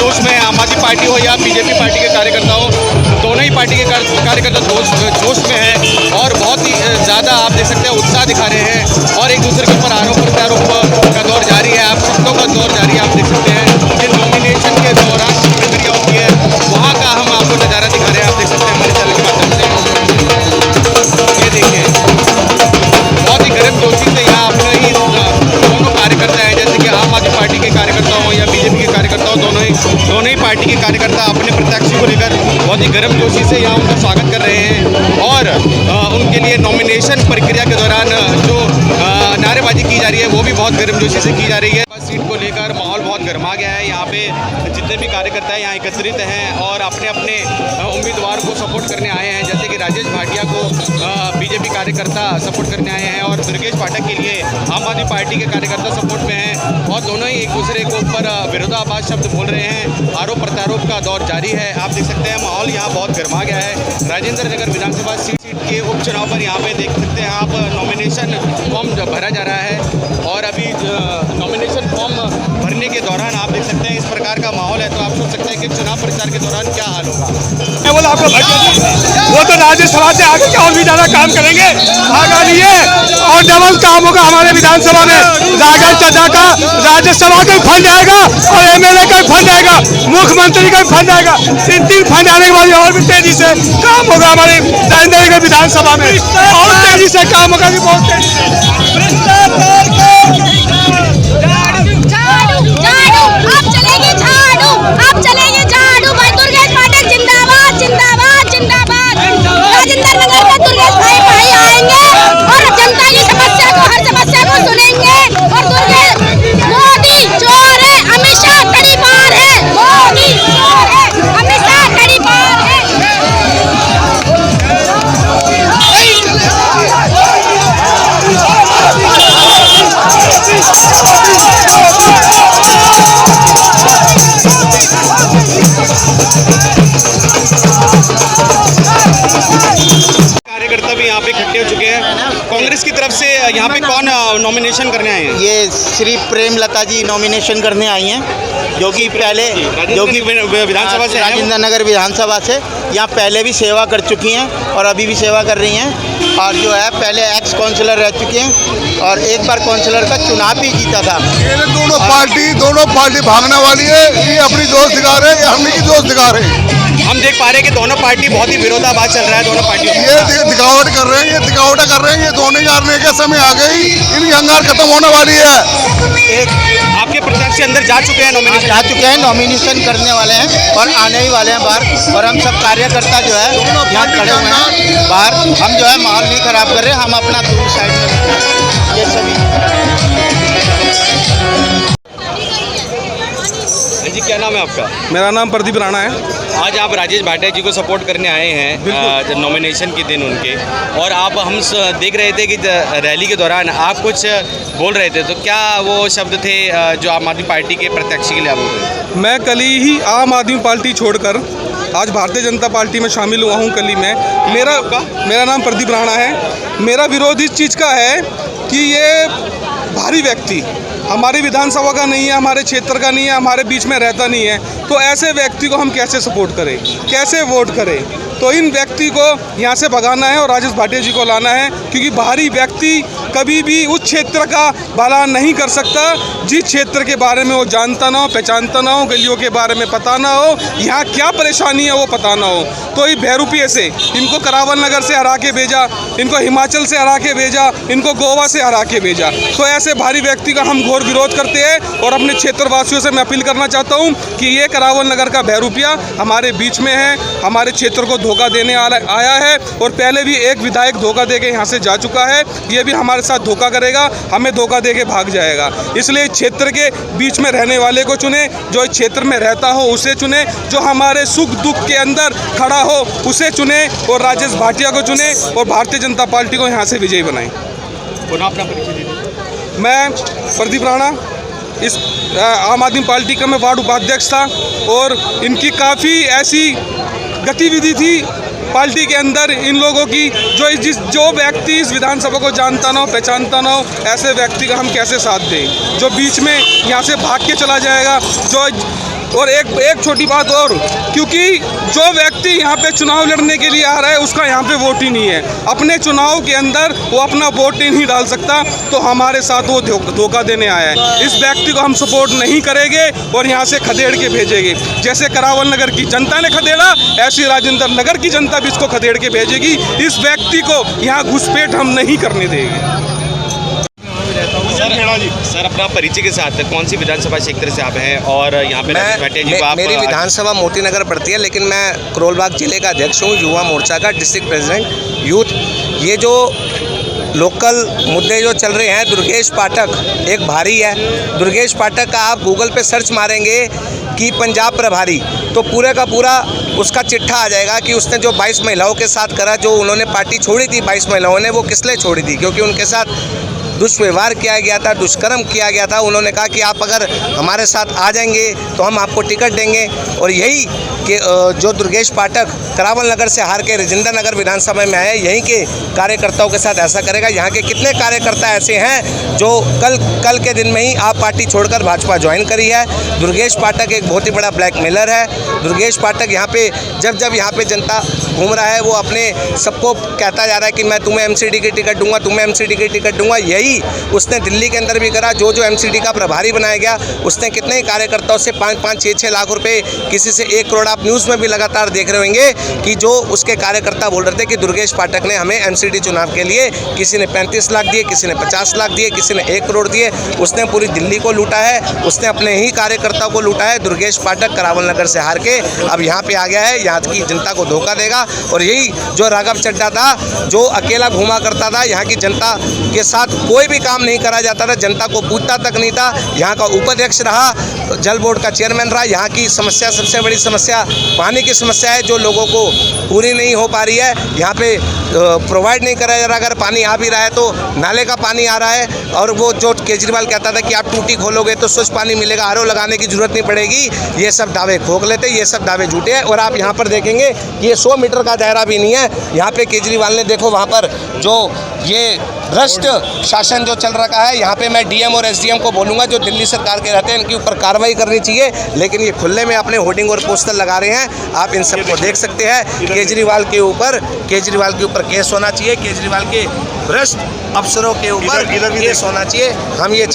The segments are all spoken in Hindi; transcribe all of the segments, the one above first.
जोश में है। आम आदमी पार्टी हो या बीजेपी पार्टी के कार्यकर्ता हो, दोनों ही पार्टी के कार्यकर्ता जोश में है और बहुत ही ज़्यादा आप देख सकते हैं उत्साह दिखा रहे हैं और एक दूसरे के ऊपर आरोप प्रत्यारोप का दौर जारी है। आप शब्दों का दौर जारी है। आप देख सकते हैं जिन नॉमिनेशन के दौरान प्रक्रिया होती है वहाँ का हम आपको नज़ारा दिखा रहे हैं। आप देख सकते हैं हमारे चैनल के माध्यम से। ये देखिए बहुत ही गर्मजोशी से यहाँ अपने ही दोनों कार्यकर्ता हैं, जैसे कि आम आदमी पार्टी के कार्यकर्ता हों या बीजेपी के कार्यकर्ता हों, दोनों ही पार्टी के कार्यकर्ता अपने प्रत्याशी को लेकर बहुत ही गर्मजोशी से यहाँ उनका स्वागत कर रहे हैं और उनके लिए नॉमिनेशन प्रक्रिया के दौरान जो नारेबाजी की जा रही है वो भी बहुत गर्मजोशी से की जा रही है। बस सीट को लेकर माहौल बहुत गर्मा गया है। यहाँ पे जितने भी कार्यकर्ता यहाँ एकत्रित हैं और अपने अपने उम्मीदवार को सपोर्ट करने आए हैं, जैसे कि राजेश भाटिया को बीजेपी कार्यकर्ता सपोर्ट करने आए हैं और दुर्गेश पाठक के लिए आम आदमी पार्टी के कार्यकर्ता सपोर्ट में हैं और दोनों ही एक दूसरे के ऊपर विरोधाभास शब्द बोल रहे हैं। आरोप प्रत्यारोप का दौर जारी है। आप देख सकते हैं माहौल यहाँ बहुत गर्मा गया है। राजेंद्र नगर विधानसभा सीट के उपचुनाव पर यहाँ पे देख सकते हैं आप नॉमिनेशन फॉर्म भरा जा रहा है और अभी नॉमिनेशन फॉर्म भरने के दौरान आप देख सकते हैं इस प्रकार का माहौल है। तो आप सोच सकते हैं कि चुनाव प्रचार के दौरान क्या हाल होगा। मैं बोला आपको वो तो राज्यसभा से आगे क्या और भी ज्यादा काम करेंगे आगे लिए और डबल काम होगा हमारे विधानसभा में। राजन चाचा का राज्यसभा का फंड आएगा और एमएलए का फंड आएगा, मुख्यमंत्री का फंड आएगा। तीन फंड आने के बाद और भी तेजी से काम होगा हमारे राजेंद्र नगर विधानसभा में और तेजी से काम होगा। बहुत तेजी कांग्रेस की तरफ से यहाँ पे कौन नॉमिनेशन करने आए हैं? ये श्री प्रेमलता जी नॉमिनेशन करने आई हैं, जो कि विधानसभा से राजेंद्र नगर विधानसभा से यहाँ पहले भी सेवा कर चुकी हैं और अभी भी सेवा कर रही हैं और जो है पहले एक्स काउंसलर रह चुके हैं और एक बार काउंसलर का चुनाव भी जीता था। दोनों पार्टी भागने वाली है। ये अपनी दोस्त दिखा रहे हैं, ये हमने की दोस्त दिखा रहे हैं। हम देख पा रहे हैं कि दोनों पार्टी बहुत ही विरोधाभास चल रहा है। दोनों पार्टियों ये दिखावट कर रहे हैं, ये दिखावट कर रहे हैं। ये दोनों हारने के समय आ गई, इनकी अंगार खत्म होने वाली है। आपके प्रत्याशी अंदर जा चुके हैं, नॉमिनेशन करने वाले हैं और आने ही वाले हैं बाहर। और हम सब कार्यकर्ता जो है यहाँ खड़े हुए हैं बाहर। हम जो है माहौल नहीं खराब कर रहे, हम अपना दूर साइड में ये सभी। जी क्या नाम है आपका? मेरा नाम प्रदीप राणा है। आज आप राजेश भाटिया जी को सपोर्ट करने आए हैं नॉमिनेशन के दिन उनके, और आप हम देख रहे थे कि रैली के दौरान आप कुछ बोल रहे थे, तो क्या वो शब्द थे जो आम आदमी पार्टी के प्रत्याशी के लिए आप बोल रहे थे? मैं कल ही आम आदमी पार्टी छोड़कर आज भारतीय जनता पार्टी में शामिल हुआ हूँ। कल ही मैं मेरा नाम प्रदीप राणा है। मेरा विरोध इस चीज़ का है कि ये भारी व्यक्ति हमारी विधानसभा का नहीं है, हमारे क्षेत्र का नहीं है, हमारे बीच में रहता नहीं है, तो ऐसे व्यक्ति को हम कैसे सपोर्ट करें, कैसे वोट करें? तो इन व्यक्ति को यहाँ से भगाना है और राजेश भाटिया जी को लाना है, क्योंकि बाहरी व्यक्ति कभी भी उस क्षेत्र का भला नहीं कर सकता जिस क्षेत्र के बारे में वो जानता ना हो, पहचानता ना हो, गलियों के बारे में पता ना हो, यहाँ क्या परेशानी है वो पता ना हो। तो ये बहरूपिये से इनको करावल नगर से हरा के भेजा, इनको हिमाचल से हरा के भेजा, इनको गोवा से हरा के भेजा। तो ऐसे भारी व्यक्ति का हम घोर विरोध करते हैं और अपने क्षेत्रवासियों से मैं अपील करना चाहता हूँ कि ये करावल नगर का बहरूपिया हमारे बीच में है, हमारे क्षेत्र को धोखा देने आया है और पहले भी एक विधायक धोखा देके यहाँ से जा चुका है। ये भी हमारे साथ धोखा करेगा, हमें धोखा देके भाग जाएगा। इसलिए क्षेत्र के बीच में रहने वाले को चुने, जो इस क्षेत्र में रहता हो उसे चुने, जो हमारे सुख दुख के अंदर खड़ा हो उसे चुने और राजेश भाटिया को चुने और भारतीय जनता पार्टी को यहाँ से विजयी बनाएं। अपना परिचय दीजिए। मैं प्रदीप राणा, इस आम आदमी पार्टी का मैं वार्ड उपाध्यक्ष था और इनकी काफ़ी ऐसी गतिविधि थी पार्टी के अंदर इन लोगों की, जो व्यक्ति इस विधानसभा को जानता ना हो, पहचानता ना हो, ऐसे व्यक्ति का हम कैसे साथ दें? जो बीच में यहाँ से भाग के चला जाएगा, जो और एक छोटी बात और, क्योंकि जो व्यक्ति यहाँ पे चुनाव लड़ने के लिए आ रहा है उसका यहाँ पे वोट ही नहीं है, अपने चुनाव के अंदर वो अपना वोट ही नहीं डाल सकता, तो हमारे साथ वो धोखा देने आया है। इस व्यक्ति को हम सपोर्ट नहीं करेंगे और यहाँ से खदेड़ के भेजेंगे। जैसे करावल नगर की जनता ने खदेड़ा, ऐसी राजेंद्र नगर की जनता भी इसको खदेड़ के भेजेगी। इस व्यक्ति को यहाँ घुसपैठ हम नहीं करने देंगे। सर अपना परिचय के साथ कौन सी विधानसभा क्षेत्र से आप हैं और यहाँ पे बैठे जी आप? मेरी विधानसभा मोती नगर पड़ती है, लेकिन मैं करोलबाग जिले का अध्यक्ष हूँ, युवा मोर्चा का डिस्ट्रिक्ट प्रेसिडेंट यूथ। ये जो लोकल मुद्दे जो चल रहे हैं, दुर्गेश पाठक एक भारी है। दुर्गेश पाठक का आप गूगल पे सर्च मारेंगे कि पंजाब प्रभारी, तो पूरे का पूरा उसका चिट्ठा आ जाएगा कि उसने जो 22 महिलाओं के साथ करा, जो उन्होंने पार्टी छोड़ी थी 22 महिलाओं ने, वो किस लिए छोड़ी थी? क्योंकि उनके साथ दुष्व्यवहार किया गया था, दुष्कर्म किया गया था। उन्होंने कहा कि आप अगर हमारे साथ आ जाएंगे तो हम आपको टिकट देंगे। और यही कि जो दुर्गेश पाठक करावल नगर से हार के राजेंद्र नगर विधानसभा में आए, यहीं के कार्यकर्ताओं के साथ ऐसा करेगा। यहाँ के कितने कार्यकर्ता ऐसे हैं जो कल के दिन में ही आप पार्टी छोड़कर भाजपा ज्वाइन करी है। दुर्गेश पाठक एक बहुत ही बड़ा ब्लैकमेलर है। दुर्गेश पाठक यहाँ पे जब यहाँ पे जनता घूम रहा है, वो अपने सबको कहता जा रहा है कि मैं तुम्हें एमसीडी की टिकट दूंगा, तुम्हें एमसीडी की टिकट दूंगा। यही उसने दिल्ली के अंदर भी करा। जो एमसीडी का प्रभारी बनाया गया, उसने कितने ही कार्यकर्ताओं से 5-5, 6-6 लाख रुपए, किसी से 1 करोड़। आप न्यूज़ में भी लगातार देख रहे होंगे कि जो उसके कार्यकर्ता बोल रहे थे कि दुर्गेश पाठक ने हमें एमसीडी चुनाव के लिए, किसी ने 35 लाख दिए, किसी ने 50 लाख दिए, किसी ने 1 करोड़ दिए। उसने पूरी दिल्ली को लूटा है, उसने अपने ही कार्यकर्ताओं को लूटा है। दुर्गेश पाठक करावल नगर से हार के अब यहाँ पे आ गया है, यहाँ की जनता को धोखा देगा। और यही जो राघव चड्ढा था, जो अकेला घूमा करता था, यहाँ की जनता के साथ कोई भी काम नहीं करा जाता था, जनता को पूछता तक नहीं था। यहाँ का उपाध्यक्ष रहा, जल बोर्ड का चेयरमैन रहा। यहाँ की समस्या, सबसे बड़ी समस्या पानी की समस्या है, जो लोगों को पूरी नहीं हो पा रही है। यहाँ पे प्रोवाइड नहीं करा जा रहा। अगर पानी आ भी रहा है तो नाले का पानी आ रहा है। और वो जो केजरीवाल कहता था कि आप टूटी खोलोगे तो स्वच्छ पानी मिलेगा, आरओ लगाने की जरूरत नहीं पड़ेगी, ये सब दावे खोख लेते, ये सब दावे झूठे हैं। और आप यहाँ पर देखेंगे कि ये 100 मीटर का दायरा भी नहीं है। यहाँ पे केजरीवाल ने देखो वहाँ पर जो ये भ्रष्ट शासन जो चल रखा है, यहाँ पे मैं डीएम और एसडीएम को बोलूँगा जो दिल्ली सरकार के रहते हैं, इनके ऊपर कार्रवाई करनी चाहिए। लेकिन ये खुले में अपने होर्डिंग और पोस्टर लगा रहे हैं, आप इन सबको देख सकते हैं। केजरीवाल के ऊपर केस होना चाहिए, केजरीवाल के भ्रष्ट अफसरों के ऊपर केस होना चाहिए। हम ये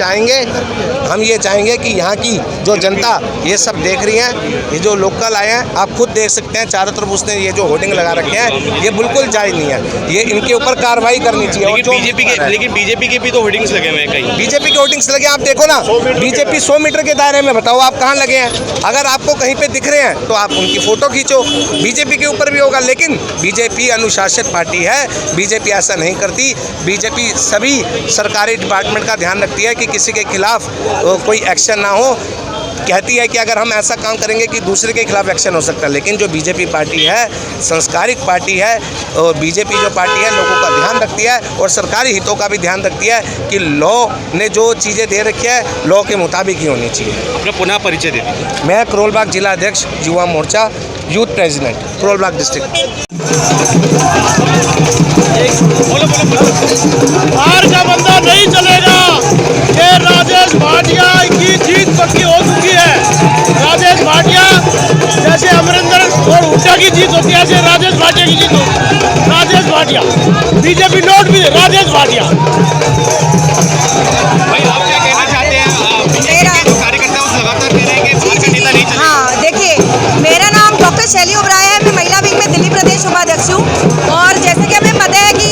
चाहेंगे कि यहाँ की जो जनता ये सब देख रही है, ये जो लोकल आए हैं, आप खुद देख सकते हैं चारों तरफ उसने ये जो होर्डिंग लगा रखे हैं, ये बिल्कुल जायज़ नहीं है। ये इनके ऊपर कार्रवाई करनी चाहिए। लेकिन बीजेपी के भी तो होर्डिंग्स लगे हुए हैं कहीं। बीजेपी के होर्डिंग्स लगे, आप देखो ना, बीजेपी 100 मीटर के दायरे में, बताओ आप कहाँ लगे हैं? अगर आपको कहीं पे दिख रहे हैं तो आप उनकी फ़ोटो खींचो। बीजेपी के ऊपर भी होगा, लेकिन बीजेपी अनुशासित पार्टी है, बीजेपी ऐसा नहीं करती। बीजेपी सभी सरकारी डिपार्टमेंट का ध्यान रखती है कि किसी के खिलाफ कोई एक्शन ना हो। कहती है कि अगर हम ऐसा काम करेंगे कि दूसरे के खिलाफ एक्शन हो सकता है। लेकिन जो बीजेपी पार्टी है, संस्कारिक पार्टी है, और बीजेपी जो पार्टी है लोगों का ध्यान रखती है और सरकारी हितों का भी ध्यान रखती है कि लॉ ने जो चीज़ें दे रखी है, लॉ के मुताबिक ही होनी चाहिए। अपना पुनः परिचय दे दीजिए। मैं करोलबाग जिला अध्यक्ष, Yuva Morcha, youth president, Karol Bagh district. बाहर का बंदा नहीं चलेगा। ये राजेश भाटिया की जीत पक्की हो चुकी है। राजेश भाटिया जैसे अमरिंदर और हुड्डा की जीत होती है, ऐसे राजेश भाटिया की जीत होती। राजेश भाटिया बीजेपी नोट भी राजेश भाटिया। भाई आप क्या कहना चाहते हैं? बीजेपी के कार्यकर्ता लगातार कह रहे हैं कि बाहर का नेता नहीं चलेगा। हाँ, देखिए, मेरा नाम डॉक्टर शैली ओबराय है। मैं महिला विंग में दिल्ली प्रदेश उपाध्यक्ष हूँ। और जैसे कि हमें पता है कि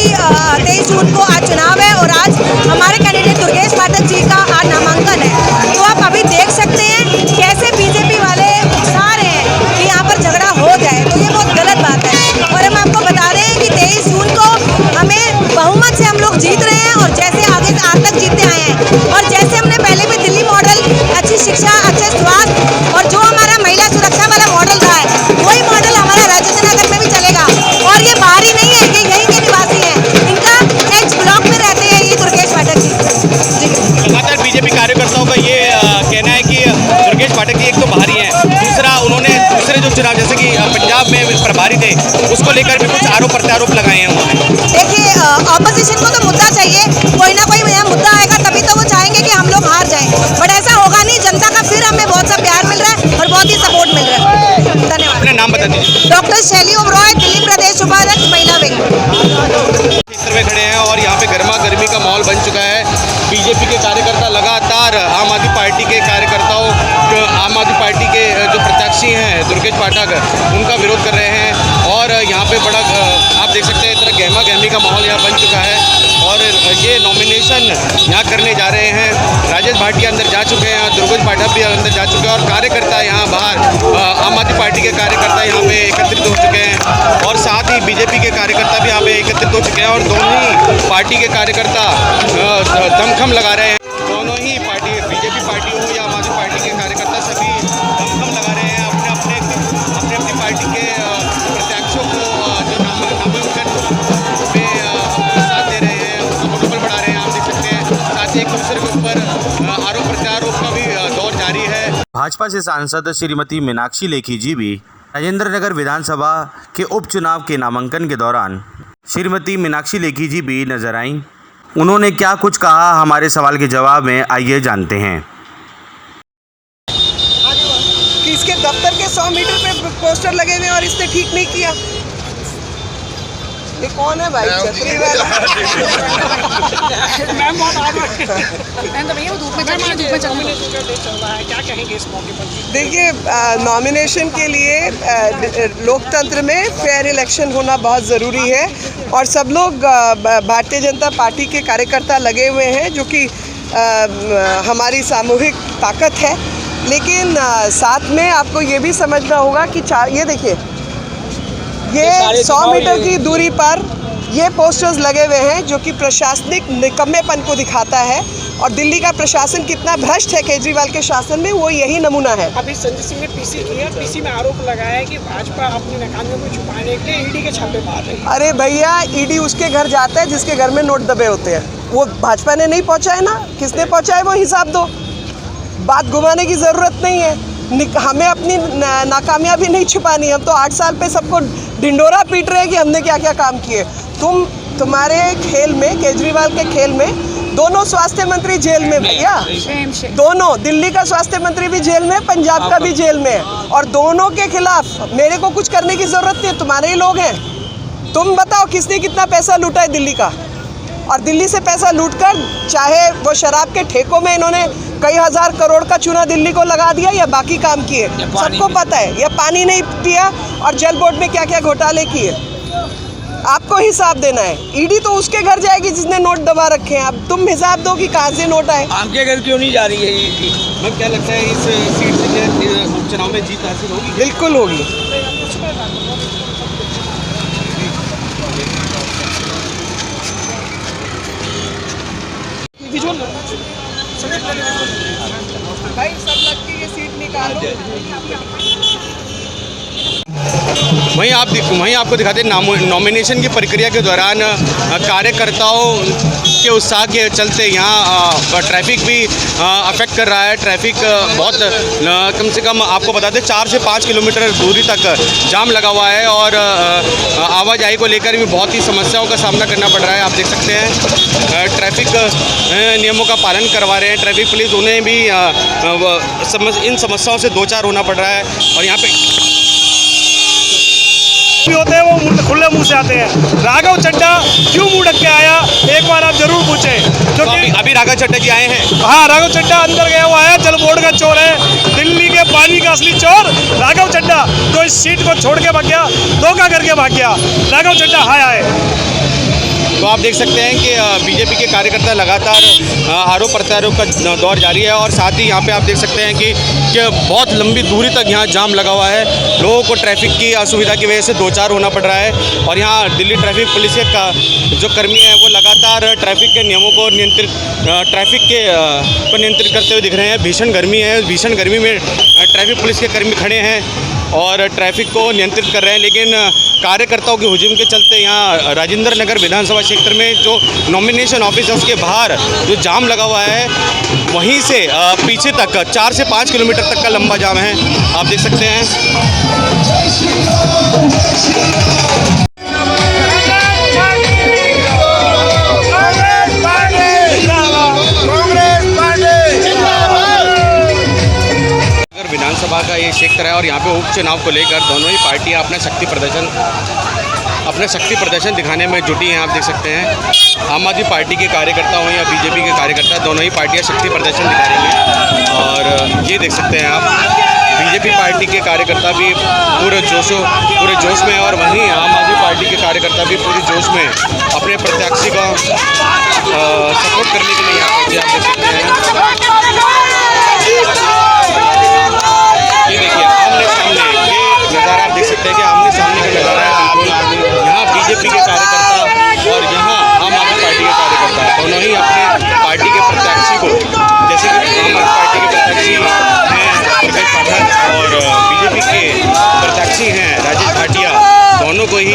23 जून को आज चुनाव है और आज हमारे कैंडिडेट दुर्गेश पाठक जी का आज नामांकन है। तो आप अभी देख सकते हैं कैसे बीजेपी वाले उकसा रहे हैं कि यहाँ पर झगड़ा हो जाए, तो ये बहुत गलत बात है। और हम आपको बता रहे हैं कि 23 जून को हमें बहुमत से हम लोग जीत रहे हैं और जैसे आगे आज तक जीतते आए हैं। और जैसे हमने पहले भी दिल्ली मॉडल, अच्छी शिक्षा, अच्छे स्वास्थ्य और जो हमारा महिला सुरक्षा वाला मॉडल रहा है, वही मॉडल हमारा राजेंद्र नगर में भी चलेगा। और ये बाहरी नहीं है, ये यहीं के निवासी हैं, इनका एच ब्लॉक में रहते हैं ये दुर्गेश पाठक जी। लगातार बीजेपी कार्यकर्ताओं का ये कहना है कि दुर्गेश पाठक जी एक तो बाहरी हैं, दूसरा उन्होंने दूसरे जो चुनाव जैसे कि पंजाब में प्रभारी थे, उसको लेकर भी कुछ आरोप प्रत्यारोप लगाए हैं उन्होंने। देखिए, ऑपोजिशन को तो मुद्दा चाहिए, कोई ना कोई नया मुद्दा आएगा तभी तो वो चाहेंगे कि हम लोग हार जाएं। बट ऐसा होगा नहीं, जनता का फिर हमें बहुत सा प्यार मिल रहा है और बहुत ही डॉक्टर शैली ओबरॉय, दिल्ली प्रदेश उपाध्यक्ष महिला विंग। क्षेत्र में खड़े हैं और यहाँ पे गर्मा गर्मी का माहौल बन चुका है। बीजेपी के कार्यकर्ता लगातार आम आदमी पार्टी के कार्यकर्ताओं, आम आदमी पार्टी के जो प्रत्याशी हैं दुर्गेश पाठक, उनका विरोध कर रहे हैं और यहाँ पे बड़ा आप देख सकते हैं तरह गहमा गहमी का माहौल यहाँ बन चुका है और ये नॉमिनेशन यहाँ करने जा रहे हैं। राजेश भाटिया अंदर जा चुके हैं, दुर्गेश पाठक भी अंदर जा चुके हैं और कार्यकर्ता यहाँ बाहर आम आदमी पार्टी के कार्यकर्ता यहाँ पे एकत्रित हो चुके हैं और साथ ही बीजेपी के कार्यकर्ता भी यहाँ पे एकत्रित हो चुके हैं और दोनों ही पार्टी के कार्यकर्ता दमखम लगा रहे हैं। दोनों ही पार्टी, बीजेपी पार्टी हो या आम आदमी पार्टी के कार्यकर्ता, सभी दमखम लगा रहे हैं अपने अपनी पार्टी के प्रत्याशियों को जो नामांकन में साथ दे रहे हैं, उसको मनोबल बढ़ा रहे हैं। आप देख सकते हैं साथ ही एक दूसरे के ऊपर आरोप प्रत्यारोप का भी दौर जारी है। भाजपा से सांसद श्रीमती मीनाक्षी लेखी जी भी राजेंद्र नगर विधानसभा के उपचुनाव के नामांकन के दौरान श्रीमती मीनाक्षी लेखी जी भी नजर आईं। उन्होंने क्या कुछ कहा, हमारे सवाल के जवाब में आइए जानते हैं। कि इसके दफ्तर के 100 मीटर पे पोस्टर लगे हुए और इसने ठीक नहीं किया। ये कौन है भाई? छतरी वाला। मैम बहुत आगे मैम तो भैया वो धूप में चल रहा है, क्या कहेंगे इस मौके पर? देखिए, नॉमिनेशन के लिए लोकतंत्र में फेयर इलेक्शन होना बहुत ज़रूरी है और सब लोग भारतीय जनता पार्टी के कार्यकर्ता लगे हुए हैं, जो कि हमारी सामूहिक ताकत है। लेकिन साथ में आपको ये भी समझना होगा कि ये देखिए, ये 100 मीटर की दूरी पर ये पोस्टर्स लगे हुए हैं जो कि प्रशासनिक निकम्मेपन को दिखाता है और दिल्ली का प्रशासन कितना भ्रष्ट है केजरीवाल के शासन में, वो यही नमूना है। अभी संजय सिंह ने पीसी किया, पीसी में आरोप लगाया है कि भाजपा अपनी नाकामियों को छुपाने के लिए ईडी के छापे मार रही है। अरे भैया, ईडी उसके घर जाता है जिसके घर में नोट दबे होते हैं। वो भाजपा ने नहीं पहुँचाए ना, किसने पहुँचाए वो हिसाब दो। बात घुमाने की ज़रूरत नहीं है, हमें अपनी नाकामयाबी नहीं छुपानी। हम तो 8 साल पे सबको ढिंडोरा पीट रहे हैं कि हमने क्या क्या काम किए। तुम्हारे खेल में, केजरीवाल के खेल में दोनों स्वास्थ्य मंत्री जेल में भैया, दोनों, दिल्ली का स्वास्थ्य मंत्री भी जेल में, पंजाब का भी जेल में, और दोनों के खिलाफ मेरे को कुछ करने की ज़रूरत नहीं है, तुम्हारे ही लोग हैं। तुम बताओ किसने कितना पैसा लूटा है दिल्ली का, और दिल्ली से पैसा लूटकर चाहे वो शराब के ठेकों में इन्होंने कई हजार करोड़ का चूना दिल्ली को लगा दिया या बाकी काम किए, सबको पता है। या पानी नहीं पिया और जल बोर्ड में क्या क्या घोटाले किए, आपको हिसाब देना है। ईडी तो उसके घर जाएगी जिसने नोट दबा रखे हैं। अब तुम हिसाब दो कि कहाँ से नोट आए। आपके घर क्यों नहीं जा रही है ईडी? मैं क्या लगता है इस सीट से उपचुनाव में जीत हासिल होगी? बिल्कुल होगी। भाई सब लग के ये सीट निकालो। वहीं आपको दिखाते हैं नॉमिनेशन की प्रक्रिया के दौरान कार्यकर्ताओं के उत्साह के चलते यहाँ ट्रैफिक भी अफेक्ट कर रहा है। ट्रैफिक बहुत कम से कम आपको बता दें 4 से 5 किलोमीटर दूरी तक जाम लगा हुआ है और आवाजाही को लेकर भी बहुत ही समस्याओं का सामना करना पड़ रहा है। आप देख सकते हैं ट्रैफिक नियमों का पालन करवा रहे हैं ट्रैफिक पुलिस, उन्हें भी इन समस्याओं से दो चार होना पड़ रहा है। और यहाँ पे होते हैं वो खुले मुंह से आते हैं। राघव चड्ढा क्यों मुंह ढक के आया, एक बार आप जरूर पूछें। तो अभी राघव चड्ढा जी आए हैं। हाँ, राघव चड्ढा अंदर गया हुआ है, जल बोर्ड का चोर है, दिल्ली के पानी का असली चोर राघव चड्ढा, जो इस सीट को छोड़ के भाग गया, धोखा करके भाग गया। राघव चड्ढा हाय आए। तो आप देख सकते हैं कि बीजेपी के कार्यकर्ता लगातार आरोप प्रत्यारोप का दौर जारी है और साथ ही यहाँ पे आप देख सकते हैं कि बहुत लंबी दूरी तक यहाँ जाम लगा हुआ है। लोगों को ट्रैफिक की असुविधा की वजह से दो चार होना पड़ रहा है और यहाँ दिल्ली ट्रैफिक पुलिस के जो कर्मी हैं वो लगातार ट्रैफिक के नियमों को नियंत्रित करते हुए दिख रहे हैं। भीषण गर्मी है, भीषण गर्मी में ट्रैफिक पुलिस के कर्मी खड़े हैं और ट्रैफिक को नियंत्रित कर रहे हैं, लेकिन कार्यकर्ताओं के हुजूम के चलते यहाँ राजेंद्र नगर विधानसभा क्षेत्र में जो नॉमिनेशन ऑफिस है उसके बाहर जो जाम लगा हुआ है, वहीं से पीछे तक 4 से 5 किलोमीटर तक का लंबा जाम है। आप देख सकते हैं। विधानसभा का ये क्षेत्र है और यहाँ पे उपचुनाव को लेकर दोनों ही पार्टियाँ अपना शक्ति प्रदर्शन दिखाने में जुटी हैं। आप देख सकते हैं आम आदमी पार्टी के कार्यकर्ता हों या बीजेपी के कार्यकर्ता, दोनों ही पार्टियाँ शक्ति प्रदर्शन दिखा रही हैं। और ये देख सकते हैं आप बीजेपी पार्टी के कार्यकर्ता भी पूरे जोश में हैं और वहीं आम आदमी पार्टी के कार्यकर्ता भी पूरे जोश में अपने प्रत्याशी का सपोर्ट करने के लिए यहाँ पहुँचे। आप देख सकते हैं ये देखिए आमने सामने ये नज़ारा आप देख सकते हैं कि आमने सामने का नज़ारा है। बिल्कुल यहाँ बीजेपी के कार्यकर्ता और यहाँ आम आदमी पार्टी के कार्यकर्ता दोनों ही अपने पार्टी के प्रत्याशी को, जैसे कि आम आदमी पार्टी के प्रत्याशी हैं दुर्गेश पाठक और बीजेपी के प्रत्याशी हैं राजेश भाटिया, दोनों को ही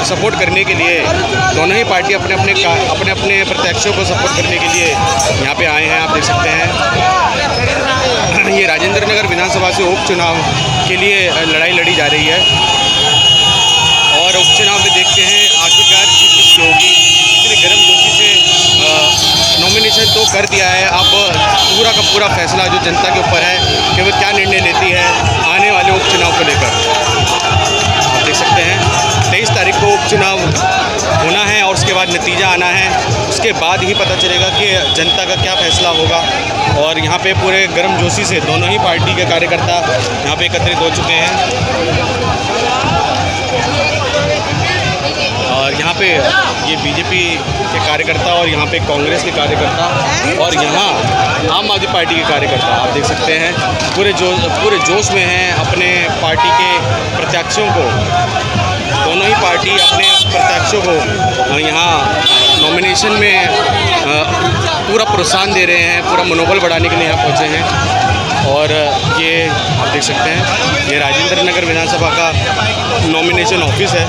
सपोर्ट करने के लिए दोनों ही पार्टी अपने अपने प्रत्याशियों को सपोर्ट करने के लिए यहाँ पे आए हैं। आप देख सकते हैं ये राजेंद्र नगर विधानसभा से उपचुनाव के लिए लड़ाई लड़ी जा रही है और उपचुनाव में देखते हैं आखिरकार जीत किसकी होगी। इतने गर्मजोशी से नॉमिनेशन तो कर दिया है, अब पूरा का पूरा फैसला जो जनता के ऊपर है कि वो क्या निर्णय लेती है आने वाले उपचुनाव को लेकर। आप देख सकते हैं 23 तारीख को उपचुनाव होना है और उसके बाद नतीजा आना है, उसके बाद ही पता चलेगा कि जनता का क्या फैसला होगा। और यहाँ पे पूरे गर्मजोशी से दोनों ही पार्टी के कार्यकर्ता यहाँ पे एकत्रित हो चुके हैं और यहाँ पे ये बीजेपी के कार्यकर्ता और यहाँ पे कांग्रेस के कार्यकर्ता और यहाँ आम आदमी पार्टी के कार्यकर्ता आप देख सकते हैं पूरे जोश में हैं अपने पार्टी के प्रत्याशियों को। दोनों ही पार्टी अपने प्रत्याशियों को यहाँ नॉमिनेशन में पूरा प्रोत्साहन दे रहे हैं, पूरा मनोबल बढ़ाने के लिए यहाँ पहुँचे हैं। और ये आप देख सकते हैं ये राजेंद्र नगर विधानसभा का नॉमिनेशन ऑफिस है।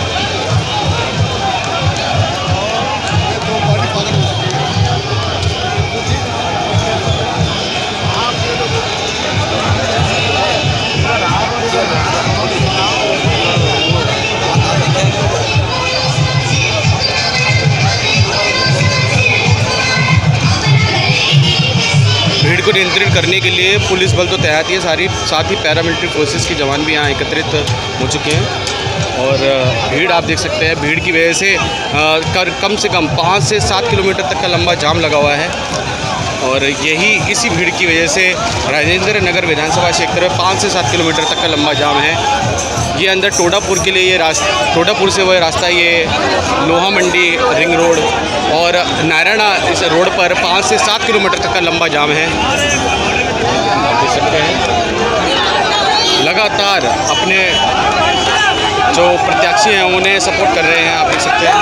भीड़ को नियंत्रित करने के लिए पुलिस बल तो तैनात ही है, साथ ही पैरामिलिट्री फोर्सेस के जवान भी यहाँ एकत्रित हो चुके हैं। और भीड़ आप देख सकते हैं भीड़ की वजह से कम से कम 5 से 7 किलोमीटर तक का लंबा जाम लगा हुआ है और इसी भीड़ की वजह से राजेंद्र नगर विधानसभा क्षेत्र में 5 से 7 किलोमीटर तक का लंबा जाम है। ये अंदर टोडापुर के लिए टोडापुर से वह रास्ता ये लोहा मंडी रिंग रोड और नारायणा इस रोड पर 5 से 7 किलोमीटर तक का लंबा जाम है। आप देख सकते हैं लगातार अपने जो प्रत्याशी हैं उन्हें सपोर्ट कर रहे हैं। आप देख सकते हैं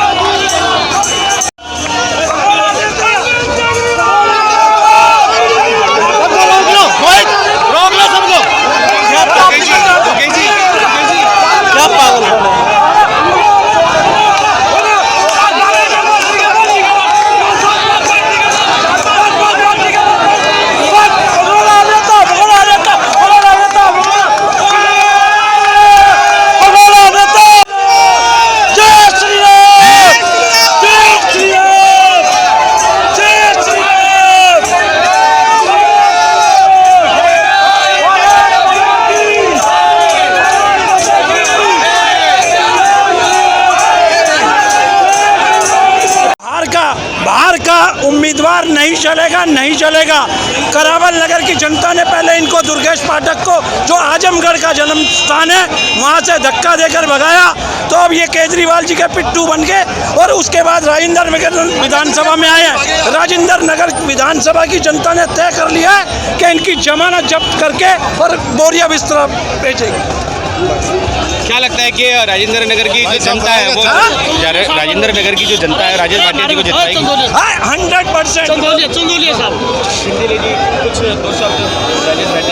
उम्मीदवार नहीं चलेगा। करावल नगर की जनता ने पहले इनको दुर्गेश पाठक को, जो आजमगढ़ का जन्म स्थान है, वहाँ से धक्का देकर भगाया, तो अब ये केजरीवाल जी के पिट्ठू बन गए और उसके बाद राजेंद्र नगर विधानसभा में आए हैं। राजेंद्र नगर विधानसभा की जनता ने तय कर लिया है कि इनकी जमानत जब्त करके और बोरिया बिस्तर बेचेगी। क्या लगता है कि राजेंद्र नगर की जो जनता है वो राजेंद्र नगर की जो जनता है राजेश भाटिया जी को जिताएगी? 100%।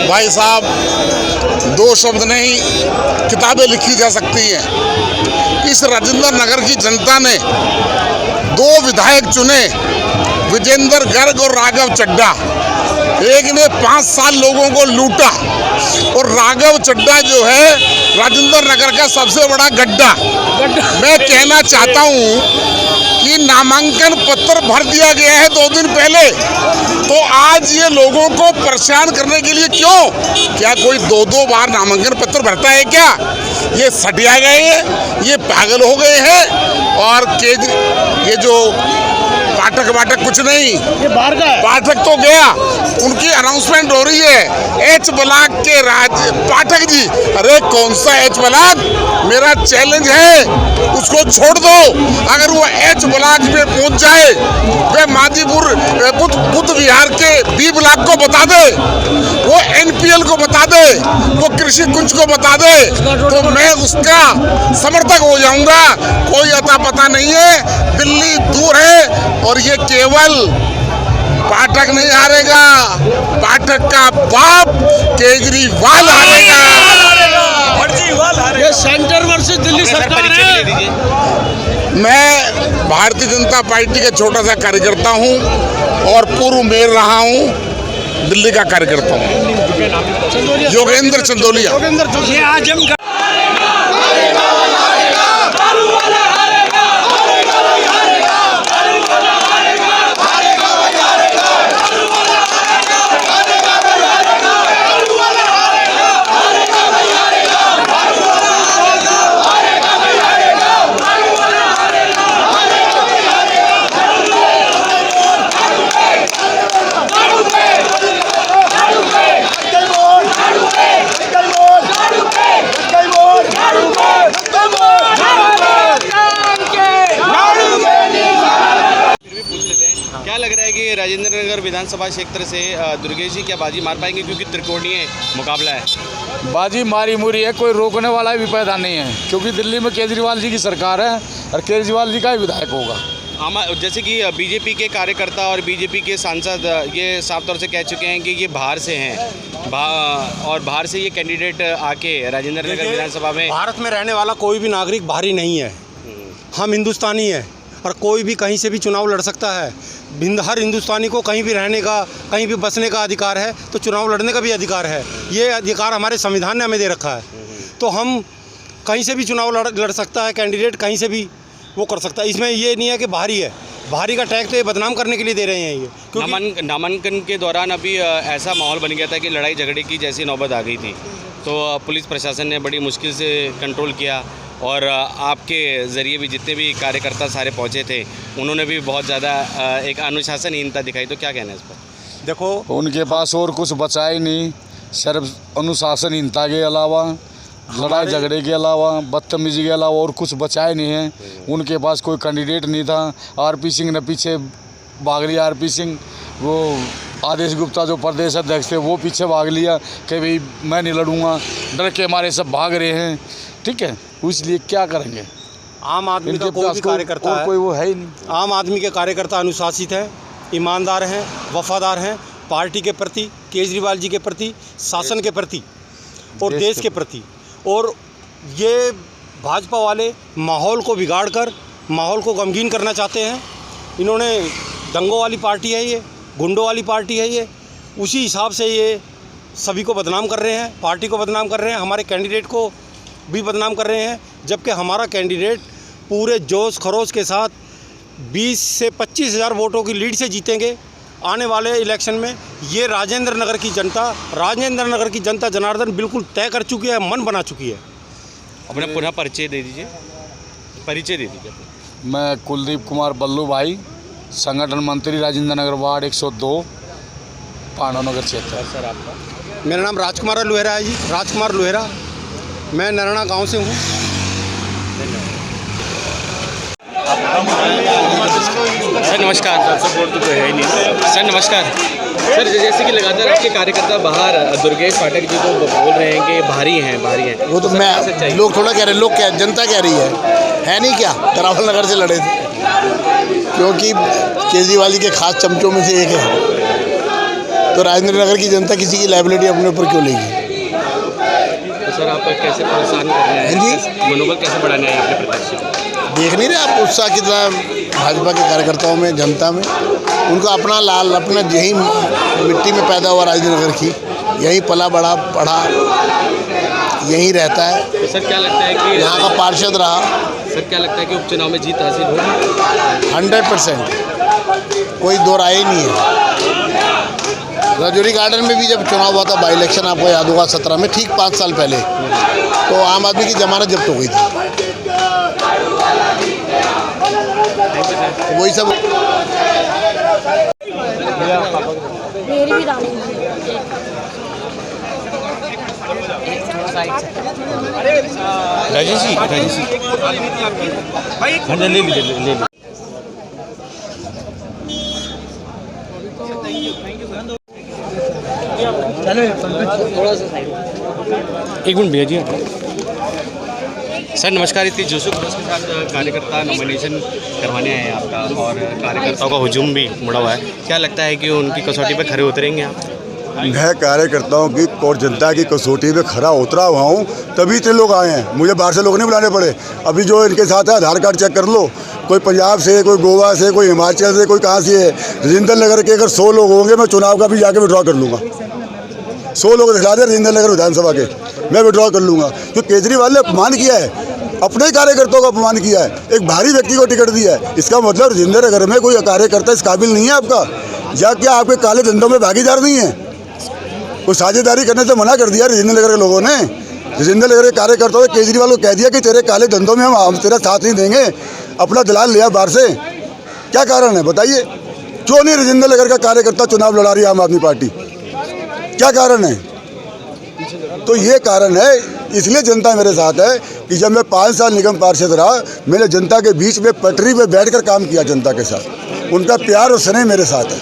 भाई साहब 2 शब्द नहीं किताबें लिखी जा सकती हैं। इस राजेंद्र नगर की जनता ने 2 विधायक चुने, विजेंद्र गर्ग और राघव चड्ढा। एक ने 5 साल लोगों को लूटा और राघव चड्ढा जो है राजेंद्र नगर का सबसे बड़ा गड्ढा। मैं कहना चाहता हूं कि नामांकन पत्र भर दिया गया है 2 दिन पहले, तो आज ये लोगों को परेशान करने के लिए क्यों? क्या कोई 2-2 बार नामांकन पत्र भरता है क्या? ये सटिया गए हैं, ये पागल हो गए हैं। और ये जो पाठक कुछ नहीं, ये बाहर का है। पाठक तो गया, उनकी अनाउंसमेंट हो रही है। एच ब्लॉक के पाठक जी, अरे कौन सा एच ब्लॉक? मेरा चैलेंज है, उसको छोड़ दो। अगर वो एच ब्लॉक में पहुंच जाए, वे मादीपुर बुद्ध विहार के बी ब्लॉक को बता दे, वो NPL को बता दे, वो कृषि कुंज को बता दे, तो मैं उसका समर्थक हो जाऊंगा। कोई अता पता नहीं है, दिल्ली दूर है और ये केवल पाठक नहीं हारेगा, पाठक का बाप केजरीवाल हारेगा। ये सेंटर वर्सेस दिल्ली सरकार है। मैं भारतीय जनता पार्टी का छोटा सा कार्यकर्ता हूं और पूर्व मेयर रहा हूं, दिल्ली का कार्यकर्ता हूं, योगेंद्र चंदोलिया। ये आजमगढ़ क्या लग रहा है कि राजेंद्र नगर विधानसभा क्षेत्र से दुर्गेश जी क्या बाजी मार पाएंगे, क्योंकि त्रिकोणीय मुकाबला है? बाजी मारी मुरी है, कोई रोकने वाला भी पैदा नहीं है, क्योंकि दिल्ली में केजरीवाल जी की सरकार है और केजरीवाल जी का ही विधायक होगा। जैसे कि बीजेपी के कार्यकर्ता और बीजेपी के सांसद ये साफ तौर से कह चुके हैं कि ये बाहर से हैं और बाहर से ये कैंडिडेट आके राजेंद्र नगर विधानसभा में। भारत में रहने वाला कोई भी नागरिक बाहरी नहीं है, हम हिंदुस्तानी हैं और कोई भी कहीं से भी चुनाव लड़ सकता है। हर हिंदुस्तानी को कहीं भी रहने का, कहीं भी बसने का अधिकार है, तो चुनाव लड़ने का भी अधिकार है। ये अधिकार हमारे संविधान ने हमें दे रखा है, तो हम कहीं से भी चुनाव लड़ सकता है, कैंडिडेट कहीं से भी वो कर सकता है। इसमें ये नहीं है कि बाहरी है, बाहरी का टैग तो ये बदनाम करने के लिए दे रहे हैं ये, क्योंकि नामांकन के दौरान अभी ऐसा माहौल बन गया था कि लड़ाई झगड़े की जैसी नौबत आ गई थी, तो पुलिस प्रशासन ने बड़ी मुश्किल से कंट्रोल किया और आपके ज़रिए भी जितने भी कार्यकर्ता सारे पहुंचे थे उन्होंने भी बहुत ज़्यादा एक अनुशासनहीनता दिखाई। तो क्या कहना है इस पर? देखो, उनके पास और कुछ बचा ही नहीं, सिर्फ अनुशासनहीनता के अलावा, लड़ाई झगड़े के अलावा, बदतमीजी के अलावा और कुछ बचा ही नहीं है। उनके पास कोई कैंडिडेट नहीं था। RP सिंह ने पीछे भाग लिया। RP सिंह, वो आदेश गुप्ता जो प्रदेश अध्यक्ष थे, वो पीछे भाग लिया कि भाई मैं नहीं लड़ूंगा, डर के हमारे सब भाग रहे हैं। ठीक है, इसलिए क्या करेंगे? आम आदमी का कोई भी कार्यकर्ता है, कोई वो है ही नहीं। आम आदमी के कार्यकर्ता अनुशासित हैं, ईमानदार हैं, वफादार हैं पार्टी के प्रति, केजरीवाल जी के प्रति, शासन के प्रति और देश के प्रति। और ये भाजपा वाले माहौल को बिगाड़कर माहौल को गमगीन करना चाहते हैं। इन्होंने दंगों वाली पार्टी है, ये गुंडों वाली पार्टी है, ये उसी हिसाब से ये सभी को बदनाम कर रहे हैं, पार्टी को बदनाम कर रहे हैं, हमारे कैंडिडेट को भी बदनाम कर रहे हैं। जबकि हमारा कैंडिडेट पूरे जोश खरोश के साथ 20 से 25 हज़ार वोटों की लीड से जीतेंगे आने वाले इलेक्शन में। ये राजेंद्र नगर की जनता जनार्दन बिल्कुल तय कर चुकी है, मन बना चुकी है। अपना पुनः परिचय दे दीजिए, परिचय दे दीजिए। मैं कुलदीप कुमार बल्लू भाई, संगठन मंत्री राजेंद्र नगर वार्ड 102 पांडवनगर क्षेत्र। सर आपका? मेरा नाम राजकुमार लोहेरा है जी, राजकुमार लोहेरा। मैं नरना गांव से हूँ। सर नमस्कार। सर नमस्कार। सर जैसे कि लगातार आपके कार्यकर्ता बाहर दुर्गेश पाठक जी को बोल रहे हैं कि भारी हैं। वो तो मैं, लोग थोड़ा कह रहे हैं, लोग क्या, जनता कह रही है नहीं क्या? करावल नगर से लड़े थे, क्योंकि केजरीवाल जी के खास चमचों में से एक है, तो राजेंद्र नगर की जनता किसी की लायबिलिटी अपने ऊपर क्यों लेगी? तो सर आप कैसे प्रोत्साहन कर रहे हैं जी? मनोबल कैसे बढ़ाना है अपने प्रत्याशी को? देख नहीं रहे आप उत्साह कितना भाजपा के कार्यकर्ताओं में, जनता में? उनको अपना लाल, अपना यही मिट्टी में पैदा हुआ राजेंद्र नगर की, यही पला बड़ा पढ़ा, यहीं रहता है। तो सर क्या लगता है कि यहाँ का पार्षद रहा? सर क्या लगता है कि उपचुनाव में जीत हासिल होगी? 100%, कोई दो राय ही नहीं है। राजौरी गार्डन में भी जब चुनाव हुआ था, बाई इलेक्शन आपको याद होगा 17 में, ठीक 5 साल पहले, तो आम आदमी की जमानत जब्त हो गई थी। वही सब मेरी भी रानी राजेश जी ले लीजिए। एक मिनट भैया जी। सर नमस्कार। इतनी जोशो खरोश के साथ कार्यकर्ता नॉमिनेशन करवाने आए हैं आपका, और कार्यकर्ताओं का हुजूम भी मुड़ा हुआ है, क्या लगता है कि उनकी कसौटी पे खरे उतरेंगे आप? मैं कार्यकर्ताओं की और जनता की कसौटी पे खरा उतरा हुआ हूँ, तभी इतने लोग आए हैं। मुझे बाहर से लोग नहीं बुलाने पड़े। अभी जो इनके साथ है आधार कार्ड चेक कर लो, कोई पंजाब से, कोई गोवा से, कोई हिमाचल से, कोई कहाँ से है। राजेंद्र नगर के अगर 100 लोग होंगे, मैं चुनाव का भी जाके विड्रॉ कर लूँगा। 100 लोग दिखला दे राजेंद्र नगर विधानसभा के, मैं विड्रॉ कर लूँगा। क्योंकि केजरीवाल ने अपमान किया है, अपने ही कार्यकर्ताओं का अपमान किया है, एक भारी व्यक्ति को टिकट दिया है। इसका मतलब राजेंद्र नगर में कोई कार्यकर्ता इस काबिल नहीं है आपका, या क्या आपके काले धंधों में भागीदार नहीं है? कोई साझेदारी करने से मना कर दिया राजेंद्र नगर के लोगों ने। राजेंद्र नगर के कार्यकर्ताओं ने केजरीवाल को कह दिया कि तेरे काले धंधों में हम तेरा साथ नहीं देंगे, अपना दलाल लिया बाहर से। क्या कारण है बताइए? क्यों नहीं राजेंद्र नगर का कार्यकर्ता चुनाव लड़ा रही है आम आदमी पार्टी? क्या कारण है? तो ये कारण है, इसलिए जनता मेरे साथ है कि जब मैं 5 साल निगम पार्षद रहा, मैंने जनता के बीच में पटरी पे बैठकर काम किया जनता के साथ। उनका प्यार और स्नेह मेरे साथ है।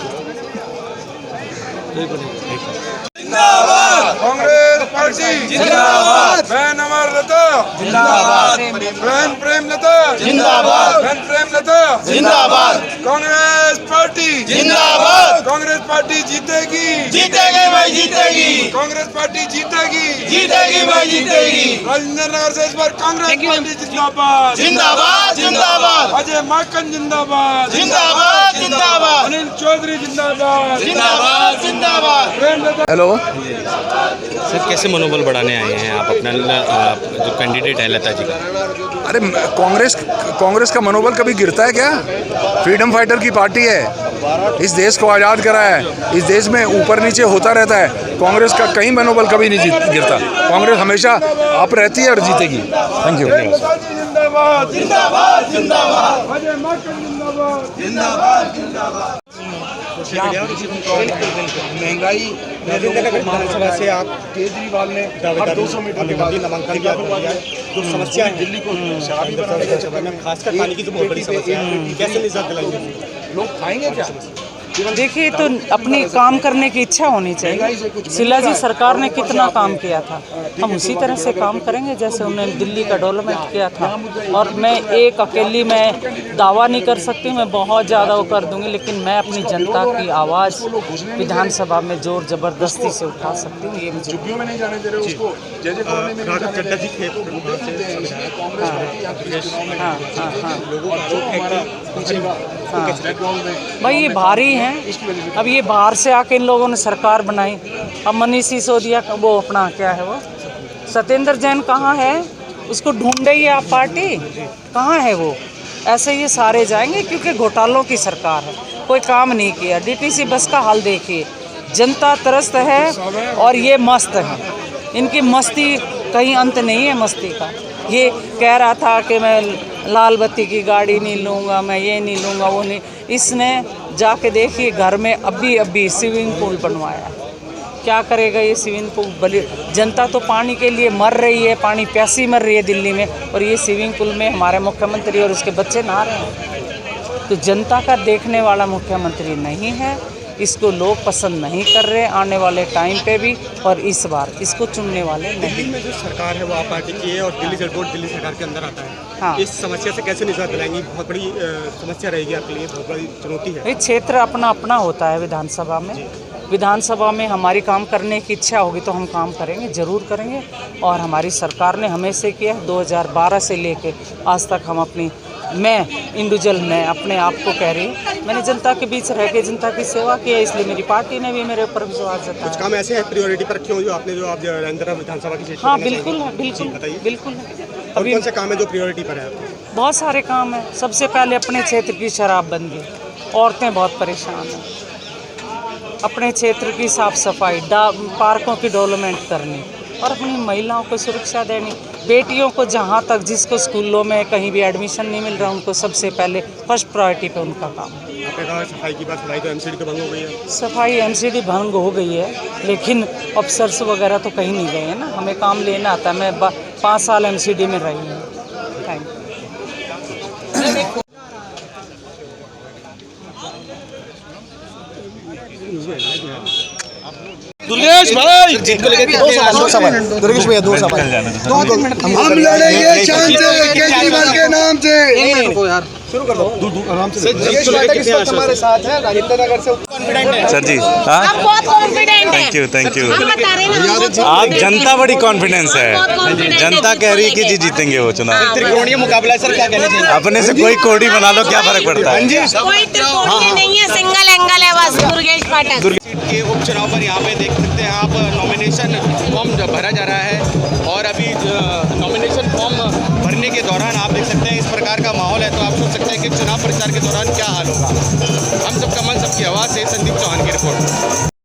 कांग्रेस पार्टी जिंदाबाद, बहन अमरलता जिंदाबाद, बहन प्रेमलता जिंदाबाद, बहन प्रेमलता जिंदाबाद, कांग्रेस पार्टी जिंदाबाद, कांग्रेस पार्टी जीतेगी, जीतेगी भाई जीतेगी, कांग्रेस पार्टी जीतेगी, जीतेगी भाई जीतेगी। राजेंद्र नगर से इस बार कांग्रेस पार्टी जिंदाबाद, जिंदाबाद जिंदाबाद, अजय माकन जिंदाबाद, जिंदाबाद जिंदाबाद, अनिल चौधरी जिंदाबाद, जिंदाबाद जिंदाबाद। हेलो सर, कैसे मनोबल बढ़ाने आए हैं आप अपना जो कैंडिडेट है लता जी का? अरे कांग्रेस का मनोबल कभी गिरता है क्या? फ्रीडम फाइटर की पार्टी है, इस देश को आज़ाद करा है, इस देश में ऊपर नीचे होता रहता है। कांग्रेस का कहीं मनोबल कभी नहीं गिरता। कांग्रेस हमेशा अप रहती है और जीतेगी। Thank you. जिंदाबाद जिंदाबाद जिंदाबाद, अजय माकन जिंदाबाद, जिंदाबाद जिंदाबाद। महंगाई विधानसभा से आप केजरीवाल ने 200 मीटर के बाद नामांकन किया, जो समस्या है दिल्ली को शराबी बनाने के चक्कर में, खासकर पानी की जो बहुत बड़ी समस्या है, कैसे निजात दिलाएंगे? लोग खाएंगे क्या? देखिए, तो अपनी काम करने की इच्छा होनी चाहिए। शीला जी सरकार ने कितना काम किया था, हम उसी तरह से काम करेंगे जैसे उन्होंने दिल्ली का डेवलपमेंट किया था। और मैं एक अकेली में दावा नहीं कर सकती, मैं बहुत ज़्यादा वो कर दूंगी, लेकिन मैं अपनी जनता की आवाज़ विधानसभा में जोर ज़बरदस्ती से उठा सकती हूँ। ये मुझे भाई ये भारी हैं। अब ये बाहर से आके इन लोगों ने सरकार बनाई। अब मनीष सिसोदिया का वो अपना क्या है, वो सत्येंद्र जैन कहाँ है? उसको ढूंढ रही है आप पार्टी, कहाँ है वो? ऐसे ये सारे जाएंगे क्योंकि घोटालों की सरकार है, कोई काम नहीं किया। डीटीसी बस का हाल देखिए, जनता त्रस्त है और ये मस्त है। इनकी मस्ती कहीं अंत नहीं है मस्ती का। ये कह रहा था कि मैं लाल बत्ती की गाड़ी नहीं लूँगा, मैं ये नहीं लूँगा, वो नहीं। इसने जाके देखिए घर में अभी स्विमिंग पूल बनवाया है। क्या करेगा ये स्विमिंग पूल? जनता तो पानी के लिए मर रही है, पानी प्यासी मर रही है दिल्ली में, और ये स्विमिंग पूल में हमारे मुख्यमंत्री और उसके बच्चे नहा रहे हैं। तो जनता का देखने वाला मुख्यमंत्री नहीं है, इसको लोग पसंद नहीं कर रहे आने वाले टाइम पे भी, और इस बार इसको चुनने वाले नहीं। दिल्ली में जो सरकार है वो आप पार्टी की है, और दिल्ली एयरपोर्ट दिल्ली सरकार के अंदर आता है। हाँ, इस समस्या से कैसे निजात दिलाएंगी? बहुत बड़ी समस्या रहेगी आपके लिए, बहुत बड़ी चुनौती है। ये क्षेत्र अपना अपना होता है विधानसभा में। विधानसभा में हमारी काम करने की इच्छा होगी तो हम काम करेंगे, ज़रूर करेंगे। और हमारी सरकार ने हमेशा किया, 2012 से लेके आज तक हम अपनी, मैं इंडिविजुअल, मैं अपने आप को कह रही हूँ, मैंने जनता के बीच रह के जनता की सेवा की है, इसलिए मेरी पार्टी ने भी मेरे ऊपर विश्वास जताया। कुछ काम ऐसे हैं प्रायोरिटी पर रखे हो जो आपने, जो आप रविंद्र विधानसभा की सीट? हाँ बिल्कुल है, बिल्कुल बिल्कुल है। अभी कौन से काम है जो प्रायोरिटी पर है? बहुत सारे काम हैं। सबसे पहले अपने क्षेत्र की शराबबंदी, औरतें बहुत परेशान हैं। अपने क्षेत्र की साफ सफाई, पार्कों की डेवलपमेंट करनी और अपनी महिलाओं को सुरक्षा देनी। बेटियों को जहाँ तक जिसको स्कूलों में कहीं भी एडमिशन नहीं मिल रहा उनको सबसे पहले फर्स्ट प्रायोरिटी पे उनका काम है। आपने कहा सफाई की बात, सफाई तो एमसीडी तो भंग हो गई है। सफाई एमसीडी भंग हो गई है, लेकिन अफसर्स वगैरह तो कहीं नहीं गए हैं ना, हमें काम लेना आता है। मैं 5 साल एमसीडी में रही हूँ। Thank you. दुर्गेश भाई दुर्गेश भैया 2 सवाल हम लड़ेंगे शान से केजरीवाल के नाम से। शुरू कर दो आराम से। हमारे साथ है राजेंद्र नगर से कॉन्फिडेंट है सर जी। हम बहुत कॉन्फिडेंट हैं। थैंक यू हम बता रहे हैं ना, आप जनता बड़ी कॉन्फिडेंस है, जनता कह रही है कि जीतेंगे वो चुनाव। त्रिकोणीय मुकाबला है सर, क्या कहना चाहिए? अपने से कोई कोड़ी बना लो, क्या फर्क पड़ता है? कोई त्रिकोणीय नहीं है, सिंगल एंगल है बस। दुर्गेश पाठक के उपचुनाव पर यहाँ पे देख सकते हैं आप, नॉमिनेशन फॉर्म भरा जा रहा है और अभी नॉमिनेशन फॉर्म भरने के दौरान आप देख सकते हैं इस प्रकार का माहौल है। तो आप सोच सकते हैं कि चुनाव प्रचार के दौरान क्या हाल होगा। हम सबका मन, सबकी आवाज़ से संदीप चौहान की रिपोर्ट।